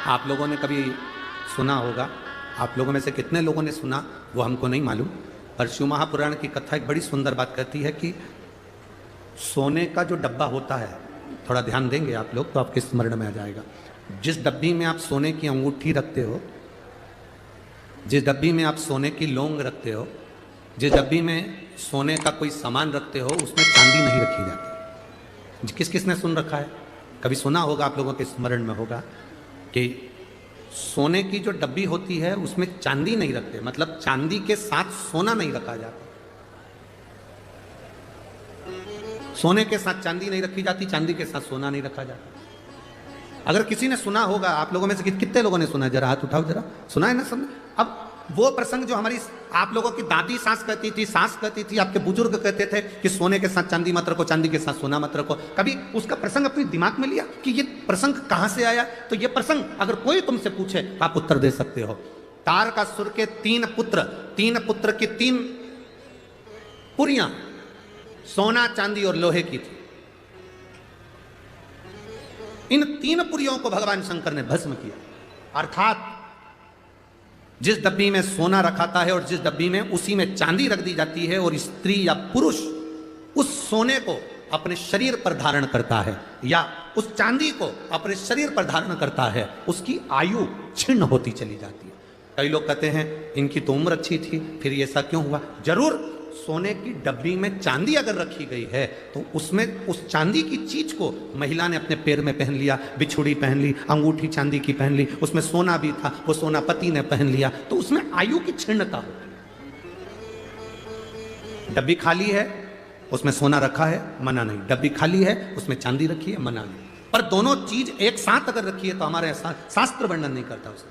आप लोगों ने कभी सुना होगा, आप लोगों में से कितने लोगों ने सुना वो हमको नहीं मालूम, पर शिव महापुराण की कथा एक बड़ी सुंदर बात कहती है कि सोने का जो डब्बा होता है, थोड़ा ध्यान देंगे आप लोग तो आपके स्मरण में आ जाएगा। जिस डब्बी में आप सोने की अंगूठी रखते हो, जिस डब्बी में आप सोने की लौंग रखते हो, जिस डब्बी में सोने का कोई सामान रखते हो, उसमें चांदी नहीं रखी जाती। किस किसने सुन रखा है? कभी सुना होगा, आप लोगों के स्मरण में होगा कि सोने की जो डब्बी होती है उसमें चांदी नहीं रखते, मतलब चांदी के साथ सोना नहीं रखा जाता। सोने के साथ चांदी नहीं रखी जाती, चांदी के साथ सोना नहीं रखा जाता। अगर किसी ने सुना होगा, आप लोगों में से कितने लोगों ने सुना, जरा हाथ उठाओ, जरा सुना है ना सबने। अब वो प्रसंग जो हमारी आप लोगों की दादी सास कहती थी, सास कहती थी, आपके बुजुर्ग कहते थे कि सोने के साथ चांदी मत रखो, चांदी के साथ सोना मत रखो, कभी उसका प्रसंग अपने दिमाग में लिया कि ये प्रसंग कहां से आया? तो ये प्रसंग अगर कोई तुमसे पूछे तो आप उत्तर दे सकते हो। तारकासुर के तीन पुत्र की 3 पुरियां सोना, चांदी और लोहे की थी। इन 3 पुरियों को भगवान शंकर ने भस्म किया, अर्थात जिस डब्बी में सोना रखाता है और जिस डब्बी में उसी में चांदी रख दी जाती है, और स्त्री या पुरुष उस सोने को अपने शरीर पर धारण करता है या उस चांदी को अपने शरीर पर धारण करता है, उसकी आयु क्षीण होती चली जाती है। कई लोग कहते हैं इनकी तो उम्र अच्छी थी, फिर ये ऐसा क्यों हुआ? जरूर सोने की डब्बी में चांदी अगर रखी गई है तो उसमें उस चांदी की चीज को महिला ने अपने पैर में पहन लिया, बिछुड़ी पहन ली, अंगूठी चांदी की पहन ली, उसमें सोना भी था, वो सोना पति ने पहन लिया, तो उसमें आयु की क्षीणता हो। डब्बी खाली है, उसमें सोना रखा है, मना नहीं। डब्बी खाली है, उसमें चांदी रखी है, मना नहीं। पर दोनों चीज एक साथ अगर रखी है तो हमारे शास्त्र वर्णन नहीं करता उसे।